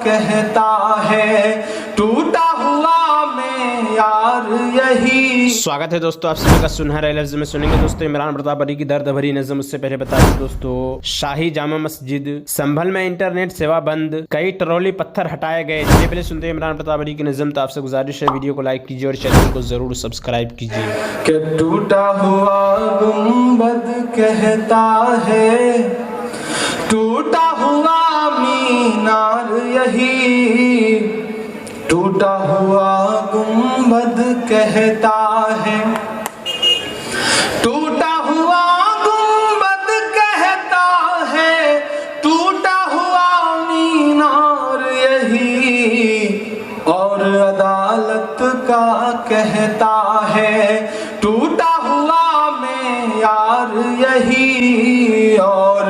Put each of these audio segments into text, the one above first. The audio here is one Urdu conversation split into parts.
کہتا ہے ٹوٹا ہوا معیار یہی. سواگت ہے دوستو آپ سب کا سنہرے لفظ میں. سنیں گے دوستو عمران پرتاپ علی کی درد بھری نظم. اس سے پہلے بتا دیں دوستو شاہی جامع مسجد سنبھل میں انٹرنیٹ سیوا بند, کئی ٹرالی پتھر ہٹائے گئے. اس سے پہلے سنتے ہیں عمران پرتاپ علی کی نظم. تو آپ سے گزارش ہے ویڈیو کو لائک کیجیے اور چینل کو ضرور سبسکرائب کیجیے. کہ ٹوٹا ہوا گنبد کہتا ہے ٹوٹا ہوا مینار یہی, ٹوٹا ہوا گنبد کہتا ہے ٹوٹا ہوا گنبد کہتا ہے ٹوٹا ہوا مینار یہی, اور عدالت کا کہتا ہے ٹوٹا ہوا معیار یہی, اور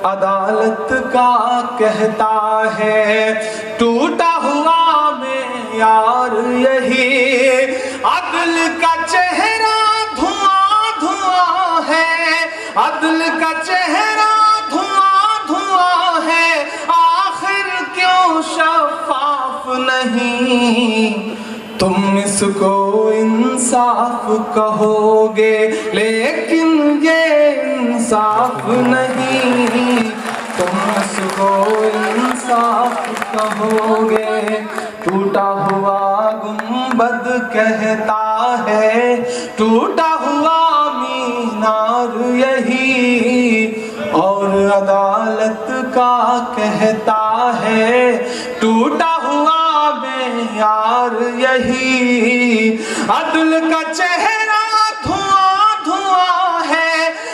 عدالت کا کہتا ہے ٹوٹا ہوا معیار یہی. عدل کا چہرہ دھواں دھواں ہے, عدل کا چہرہ دھواں دھواں ہے, آخر کیوں شفاف نہیں. تم اس کو انصاف کہو گے لیکن یہ انصاف نہیں. تم اس کو انصاف کہو گے. ٹوٹا ہوا گنبد کہتا ہے ٹوٹا ہوا مینار یہی, اور عدالت کا کہتا ہے ٹوٹا ہوا معیار یہی. عدل کا چہرہ دھواں دھواں ہے,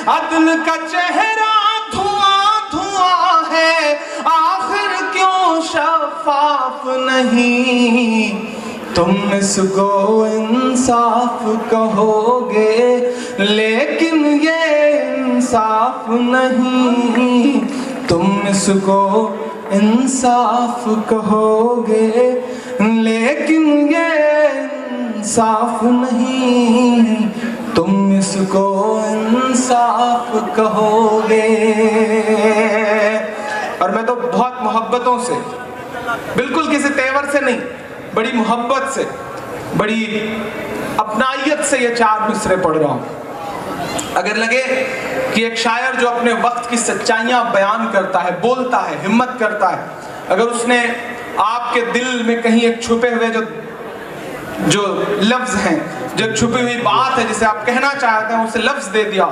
عدل کا چہرہ دھواں دھواں ہے, آخر کیوں شفاف نہیں. تم اس کو انصاف کہو گے لیکن یہ انصاف نہیں. تم اس کو انصاف کہو گے لیکن یہ انصاف نہیں. تم اس کو انصاف کہو گے. اور میں تو بہت محبتوں سے, بالکل کسی تیور سے نہیں, بڑی محبت سے, بڑی اپنائیت سے یہ چار مصرے پڑھ رہا ہوں. اگر لگے کہ ایک شاعر جو اپنے وقت کی سچائیاں بیان کرتا ہے, بولتا ہے, ہمت کرتا ہے, اگر اس نے آپ کے دل میں کہیں ایک چھپے ہوئے جو لفظ ہیں, جو ایک چھپی ہوئی بات ہے جسے آپ کہنا چاہتے ہیں, اسے لفظ دے دیا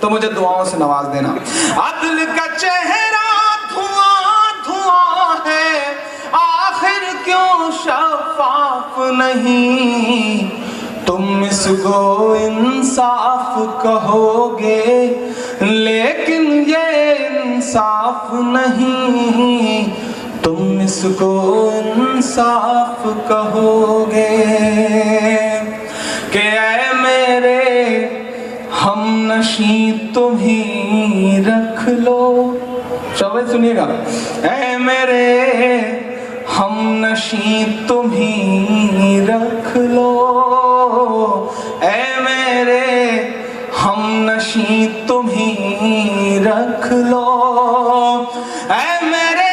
تو مجھے دعاؤں سے نواز دینا. عدل کا چہرہ دھواں دھواں ہے, آخر کیوں شفاف نہیں. تم اس کو انصاف کہو گے لیکن یہ انصاف نہیں. تم اس کو انصاف کہو گے کہ اے میرے ہم نشیں تم ہی رکھ لو. شعر سنیے گا. اے میرے ہم نشیں تم ہی رکھ لو, اے میرے ہم نشیں تم ہی رکھ لو, اے میرے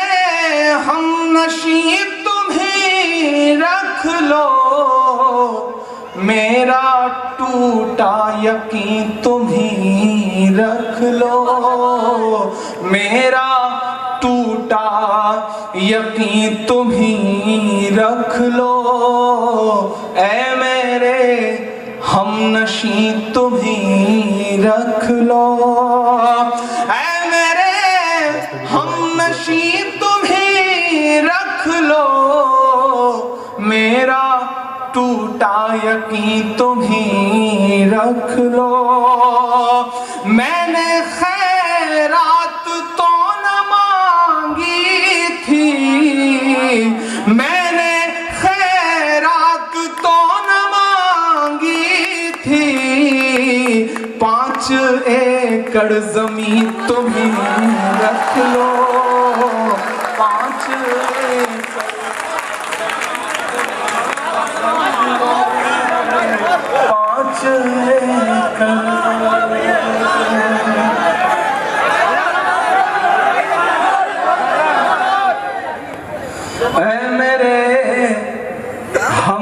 ہم نشیں تم ہی رکھ لو. میرا ٹوٹا یقین تم ہی رکھ لو, میرا ٹوٹا یقین تم ہی رکھ لو. اے میرے ہم نشیں تم ہی رکھ لو, اے میرے ہم نشیں تم ہی رکھ لو. میرا ٹوٹا یقین تم ہی رکھ لو. میں نے خیرات تو نہ مانگی تھی, میں نے خیرات تو نہ مانگی تھی, 5 ایکڑ زمین تم ہی رکھ لو. 5 ایکڑ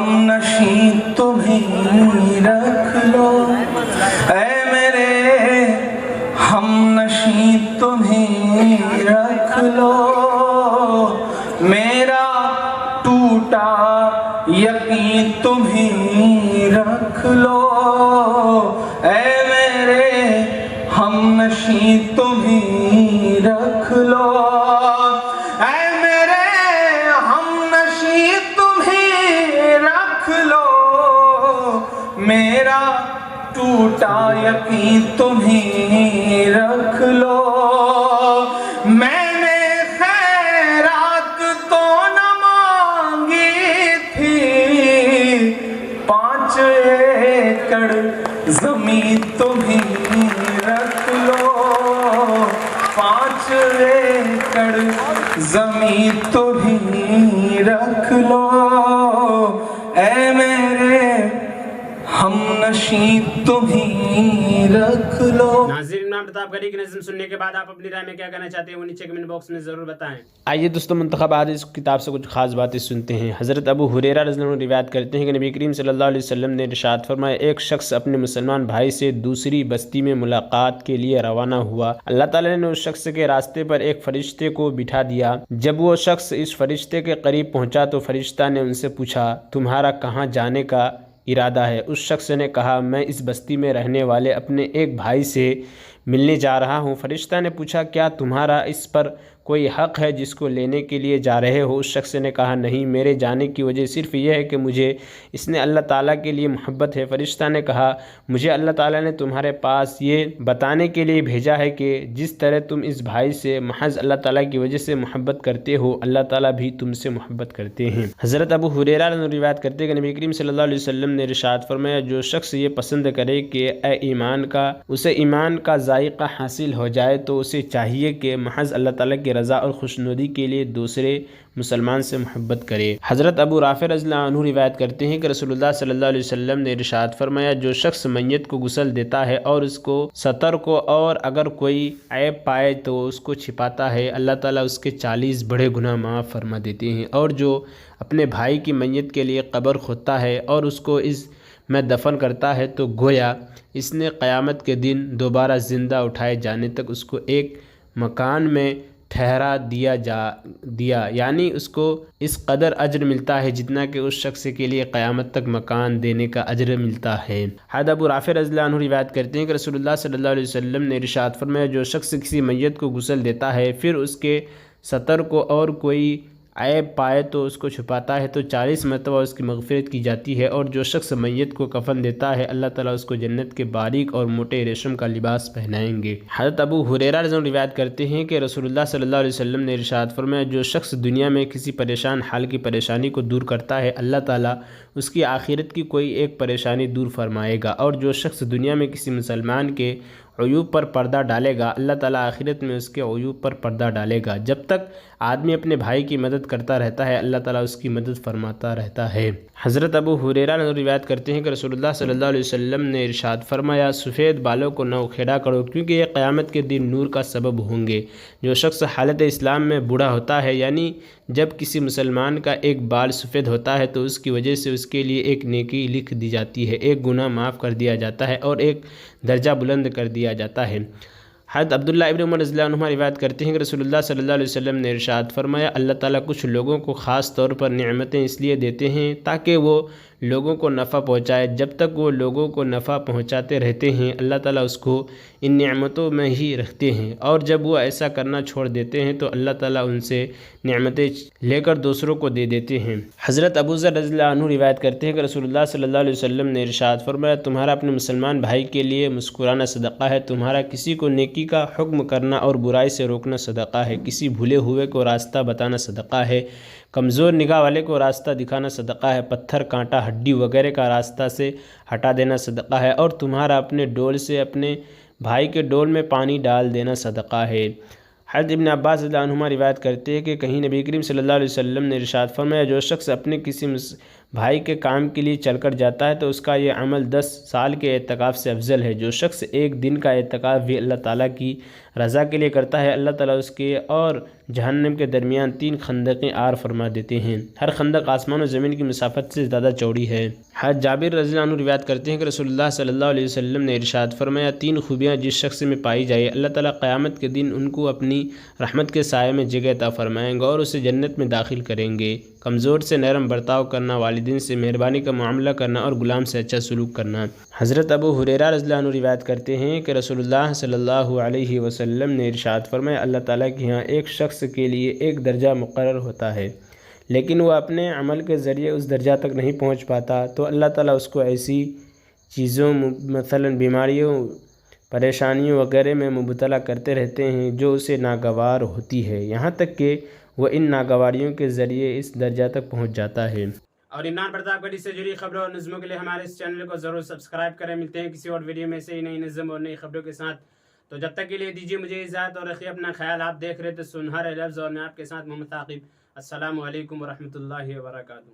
ہم نشیں تمہیں رکھ لو، اے میرے ہم نشیں تمہیں رکھ لو، میرا ٹوٹا یقین تمہیں رکھ لو، اے میرے ہم نشیں تمہیں رکھ لو، اے میرے ہم نشیں تمہیں رکھ لو، میرا ٹوٹا یقین تمہیں رکھ لو، میں نے خیرات تو نہ مانگی تھی، 5 ایکڑ زمین تمہیں رکھ لو، 5 ایکڑ زمین تمہیں رکھ لو، اے میرے ہم نشیں تمہیں رکھ لو۔ ناظرین امام پرتاپ گڑھی کی نظم سننے کے بعد آپ اپنی رائے میں کیا کہنا چاہتے ہیں وہ نیچے کمنٹ باکس میں ضرور بتائیں۔ آئیے دوستوں منتخب حدیث کتاب سے کچھ خاص باتیں سنتے ہیں۔ حضرت ابو ہریرہ رضی اللہ عنہ روایت کرتے ہیں کہ نبی کریم صلی اللہ علیہ وسلم نے ارشاد فرمایا، ایک شخص اپنے مسلمان بھائی سے دوسری بستی میں ملاقات کے لیے روانہ ہوا، اللہ تعالیٰ نے اس شخص کے راستے پر ایک فرشتے کو بٹھا دیا، جب وہ شخص اس فرشتے کے قریب پہنچا تو فرشتہ نے ان سے پوچھا تمہارا کہاں جانے کا ارادہ ہے؟ اس شخص نے کہا میں اس بستی میں رہنے والے اپنے ایک بھائی سے ملنے جا رہا ہوں۔ فرشتہ نے پوچھا کیا تمہارا اس پر کوئی حق ہے جس کو لینے کے لیے جا رہے ہو؟ اس شخص نے کہا نہیں، میرے جانے کی وجہ صرف یہ ہے کہ مجھے اس نے اللہ تعالیٰ کے لیے محبت ہے۔ فرشتہ نے کہا مجھے اللہ تعالیٰ نے تمہارے پاس یہ بتانے کے لیے بھیجا ہے کہ جس طرح تم اس بھائی سے محض اللہ تعالیٰ کی وجہ سے محبت کرتے ہو، اللہ تعالیٰ بھی تم سے محبت کرتے ہیں۔ حضرت ابو ہریرہ روایت کرتے ہیں کہ نبی کریم صلی اللہ علیہ وسلم نے ارشاد فرمایا، جو شخص یہ پسند کرے کہ اسے ایمان کا ذائقہ حاصل ہو جائے تو اسے چاہیے کہ محض اللہ تعالیٰ کی رضا اور خوشنودی کے لیے دوسرے مسلمان سے محبت کرے۔ حضرت ابو رافع رضی اللہ عنہ روایت کرتے ہیں کہ رسول اللہ صلی اللہ علیہ وسلم نے ارشاد فرمایا، جو شخص میت کو غسل دیتا ہے اور اس کو ستر کو اور اگر کوئی عیب پائے تو اس کو چھپاتا ہے، اللہ تعالیٰ اس کے 40 بڑے گناہ معاف فرما دیتے ہیں، اور جو اپنے بھائی کی میت کے لیے قبر کھودتا ہے اور اس کو اس میں دفن کرتا ہے تو گویا اس نے قیامت کے دن دوبارہ زندہ اٹھائے جانے تک اس کو ایک مکان میں ٹھہرا دیا، یعنی اس کو اس قدر اجر ملتا ہے جتنا کہ اس شخص کے لیے قیامت تک مکان دینے کا اجر ملتا ہے۔ حضرت ابو رافع رضی اللہ عنہ روایت کرتے ہیں کہ رسول اللہ صلی اللہ علیہ وسلم نے ارشاد فرمایا، جو شخص کسی میت کو غسل دیتا ہے پھر اس کے ستر کو اور کوئی عیب پائے تو اس کو چھپاتا ہے تو 40 مرتبہ اس کی مغفرت کی جاتی ہے، اور جو شخص میت کو کفن دیتا ہے اللہ تعالیٰ اس کو جنت کے باریک اور موٹے ریشم کا لباس پہنائیں گے۔ حضرت ابو ہریرہ رضی اللہ عنہ روایت کرتے ہیں کہ رسول اللہ صلی اللہ علیہ وسلم نے ارشاد فرمایا، جو شخص دنیا میں کسی پریشان حال کی پریشانی کو دور کرتا ہے اللہ تعالیٰ اس کی آخرت کی کوئی ایک پریشانی دور فرمائے گا، اور جو شخص دنیا میں کسی مسلمان کے عیوب پر پردہ ڈالے گا اللہ تعالیٰ آخرت میں اس کے عیوب پر پردہ ڈالے گا۔ جب تک آدمی اپنے بھائی کی مدد کرتا رہتا ہے اللہ تعالیٰ اس کی مدد فرماتا رہتا ہے۔ حضرت ابو ہریرہ روایت کرتے ہیں کہ رسول اللہ صلی اللہ علیہ وسلم نے ارشاد فرمایا، سفید بالوں کو نہ اکھیڑا کرو کیونکہ یہ قیامت کے دن نور کا سبب ہوں گے۔ جو شخص حالت اسلام میں بوڑھا ہوتا ہے، یعنی جب کسی مسلمان کا ایک بال سفید ہوتا ہے تو اس کی وجہ سے اس کے لیے ایک نیکی لکھ دی جاتی ہے، ایک گناہ معاف کر دیا جاتا ہے اور ایک درجہ بلند کر دیا جاتا ہے۔ حضرت عبداللہ ابن عمر رضی اللہ عنہ روایت کرتے ہیں کہ رسول اللہ صلی اللہ علیہ وسلم نے ارشاد فرمایا، اللہ تعالیٰ کچھ لوگوں کو خاص طور پر نعمتیں اس لیے دیتے ہیں تاکہ وہ لوگوں کو نفع پہنچائے، جب تک وہ لوگوں کو نفع پہنچاتے رہتے ہیں اللہ تعالیٰ اس کو ان نعمتوں میں ہی رکھتے ہیں، اور جب وہ ایسا کرنا چھوڑ دیتے ہیں تو اللہ تعالیٰ ان سے نعمتیں لے کر دوسروں کو دے دیتے ہیں۔ حضرت ابو ذر رضی اللہ عنہ روایت کرتے ہیں کہ رسول اللہ صلی اللہ علیہ وسلم نے ارشاد فرمایا، تمہارا اپنے مسلمان بھائی کے لیے مسکرانا صدقہ ہے، تمہارا کسی کو نیکی کا حکم کرنا اور برائی سے روکنا صدقہ ہے، کسی بھولے ہوئے کو راستہ بتانا صدقہ ہے، کمزور نگاہ والے کو راستہ دکھانا صدقہ ہے، پتھر کانٹا ہڈی وغیرہ کا راستہ سے ہٹا دینا صدقہ ہے، اور تمہارا اپنے ڈول سے اپنے بھائی کے ڈول میں پانی ڈال دینا صدقہ ہے۔ حضرت ابن عباس رضی اللہ عنہما روایت کرتے ہیں کہ کہیں نبی کریم صلی اللہ علیہ وسلم نے ارشاد فرمایا، جو شخص اپنے کسی بھائی کے کام کے لیے چل کر جاتا ہے تو اس کا یہ عمل 10 سال کے اعتکاف سے افضل ہے۔ جو شخص ایک دن کا اعتکاف بھی اللہ تعالیٰ کی رضا کے لیے کرتا ہے، اللہ تعالیٰ اس کے اور جہنم کے درمیان 3 خندقیں آر فرما دیتے ہیں۔ ہر خندق آسمان و زمین کی مسافت سے زیادہ چوڑی ہے۔ حضرت جابر رضی اللہ عنہ روایت کرتے ہیں کہ رسول اللہ صلی اللہ علیہ وسلم نے ارشاد فرمایا، 3 خوبیاں جس شخص میں پائی جائے، اللہ تعالیٰ قیامت کے دن ان کو اپنی رحمت کے سائے میں جگہ عطا فرمائیں گے اور اسے جنت میں داخل کریں گے۔ کمزور سے نرم برتاؤ کرنا، والدین سے مہربانی کا معاملہ کرنا اور غلام سے اچھا سلوک کرنا۔ حضرت ابو ہریرہ رضی اللہ عنہ روایت کرتے ہیں کہ رسول اللہ صلی اللہ علیہ وسلم نے ارشاد فرمایا، اللہ تعالیٰ کے ہاں ایک شخص کے لیے ایک درجہ مقرر ہوتا ہے، لیکن وہ اپنے عمل کے ذریعے اس درجہ تک نہیں پہنچ پاتا تو اللہ تعالیٰ اس کو ایسی چیزوں مثلاً بیماریوں، پریشانیوں وغیرہ میں مبتلا کرتے رہتے ہیں جو اسے ناگوار ہوتی ہے، یہاں تک کہ وہ ان ناگواریوں کے ذریعے اس درجہ تک پہنچ جاتا ہے۔ اور عمران پرتاپ گڑھی سے جڑی خبروں اور نظموں کے لیے ہمارے اس چینل کو ضرور سبسکرائب کریں۔ ملتے ہیں کسی اور ویڈیو میں سے نئی نظم اور نئی خبروں کے ساتھ، تو جب تک کے لیے دیجیے مجھے اجازت اور رکھیے اپنا خیال۔ آپ دیکھ رہے تھے سنہرے لفظ اور میں آپ کے ساتھ محمد ثاقب۔ السلام علیکم ورحمۃ اللہ وبرکاتہ۔